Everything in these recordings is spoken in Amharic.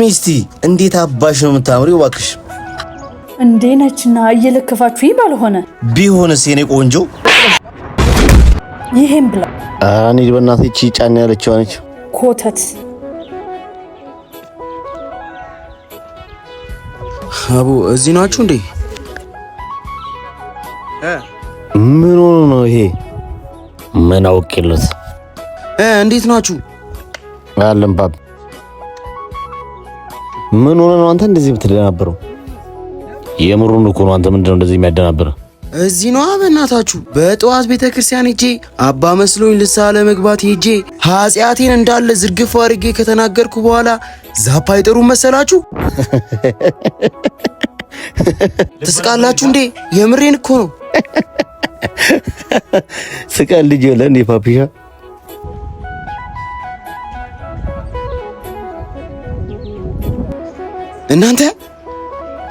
እስቲ እንዴት አባሽ ነው የምታምሪው እባክሽ እንዴ ነችና እየለከፋችሁ ባልሆነ ቢሆንስ የኔ ቆንጆ ይሄን ብላ አኒ በእናትህ ጫን ያለችው ነች ኮተት አቡ እዚህ ናችሁ እንዴ ምን ሆኖ ነው ይሄ ምን አውቄለት እንዴት ናችሁ አለም ባብ ምን ሆነ ነው አንተ እንደዚህ ብትደናበረው የምሩን እኮ ነው አንተ ምንድነው እንደዚህ የሚያደናበረው እዚህ ነው በእናታችሁ በጠዋት ቤተክርስቲያን ሄጄ አባ መስሎኝ ልሳለ መግባት ሄጄ ኃጢአቴን እንዳለ ዝርግፍ አድርጌ ከተናገርኩ በኋላ ዛፓ አይጠሩ መሰላችሁ ትስቃላችሁ እንዴ የምሬን እኮ ነው ስቃል ልጅ ለኔ ፓፒሻ እናንተ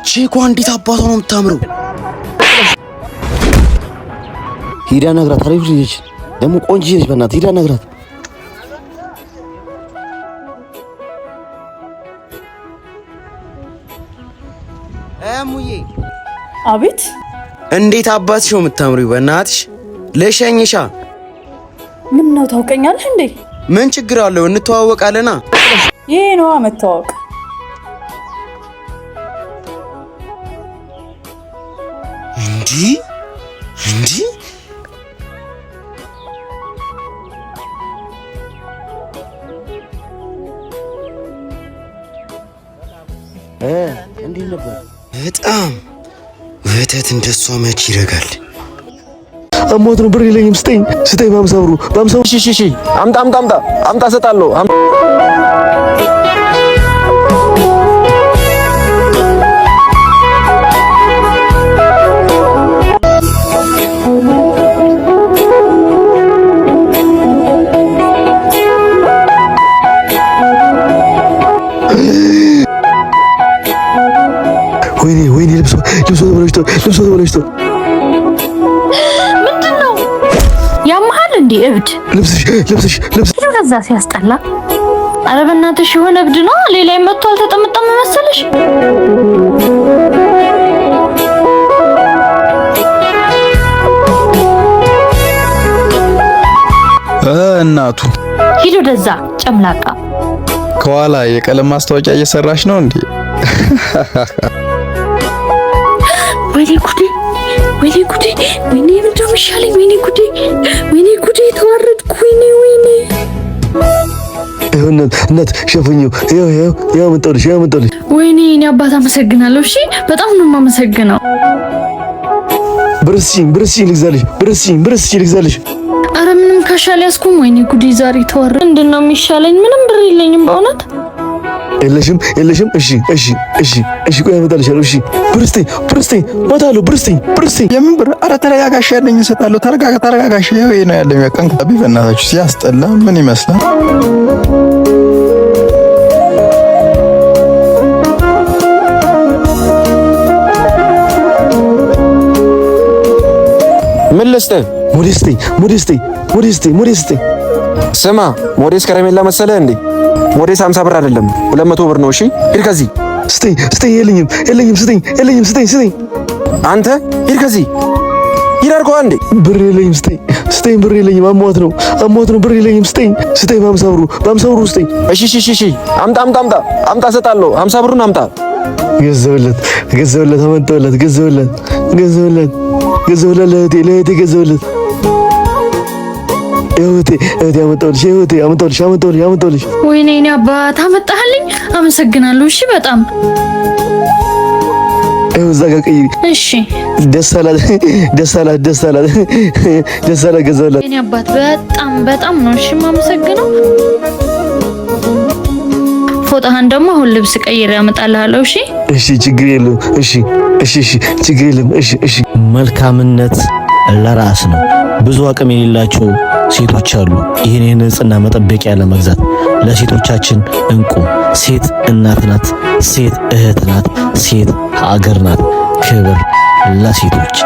ቼኳ እንዴት አባቷ ነው የምታምረው ሂዳ ነግራት አሪፍ ልጅ ደሞ ቆንጆ ልጅ በእናትህ ሂዳ ነግራት ሙዬ አቤት እንዴት አባትሽ ነው የምታምሪው በእናትሽ ለሸኝሻ ምን ነው ታውቀኛለህ እንዴ ምን ችግር አለው እንተዋወቃለና ይሄ ነው መተዋወቅ እንዲ እንዴ ነበር በጣም ወተት እንደሷ መች ይረጋል አሞት ነው ብር የለኝም ስጠኝ በአምሳብሩ እሺ አምጣ ሰጣለሁ ወይኔ ልብሶ ተበላሽቶ ምንድነው ያማል እንዴ እብድ ልብስሽ ከዛ ሲያስጠላ አረ በእናትሽ የሆነ እብድ ነው ሌላ ይመጣ አልተጠመጠመ መሰለሽ እናቱ ሂዱ ደዛ ጨምላቃ ከኋላ የቀለም ማስታወቂያ እየሰራሽ ነው እንዴ ወይኔ ጉዴ ወይኔ ምንድነው የሚሻለኝ ወይኔ ጉዴ ተዋረድኩ ወይኔ እናት ሸፈኝው ያው መጣልሽ ወይኔ እኔ አባት አመሰግናለሁ እሺ በጣም ነው የማመሰግነው ብርስ ልግዛልሽ አረ ምንም ካሻል ያስኩም ወይኔ ጉዴ ዛሬ ተዋረድ ምንድነው የሚሻለኝ ምንም ብር የለኝም በእውነት የለሽም እሺ ቆይ አመጣልሻለሁ እሺ ብርስቴ ማታለው ብርስቴ የምን ብር አረ ተረጋጋሽ ያለኝ እሰጣለሁ ተረጋጋሽ ይሄ ነው ያለኝ ያቀንቀቢ በእናታችሁ ሲያስጠላ ምን ይመስላል ምን ልስጥህ ሞዴስቴ ስማ ሞዴስ ከረሜላ መሰለህ እንዴ ሞዴስ 50 ብር አይደለም 200 ብር ነው እሺ ሂድ ከዚህ ስጠኝ የለኝም ስጠኝ አንተ ሂድ ከዚህ ሂድ አድርገዋ እንዴ ብር የለኝም ስጠኝ ብር የለኝም አሟት ነው ብር የለኝም ስጠኝ በ50 ብሩ ስጠኝ እሺ አምጣ ሰጣለሁ 50 ብሩን አምጣ ገዘውለት አመጣለት ገዘውለት ለእህቴ ገዘውለት እህቴ አመጣሁልሽ ወይኔ እኔ አባት አመጣህልኝ አመሰግናለሁ እሺ በጣም እዛ ጋር ቀይሪ እሺ ደስ አላት ገዘውለት እኔ አባት በጣም ነው እሺ የማመሰግነው ፎጣህን ደግሞ አሁን ልብስ ቀይሬ አመጣልሃለሁ እሺ ችግር የለውም ችግር የለም እሺ መልካምነት ለራስ ነው ብዙ አቅም የሌላቸው ሴቶች አሉ ይሄን የንጽህና መጠበቂያ ለመግዛት ለሴቶቻችን እንቁ ሴት እናት ናት ሴት እህት ናት ሴት ሀገር ናት ክብር ለሴቶች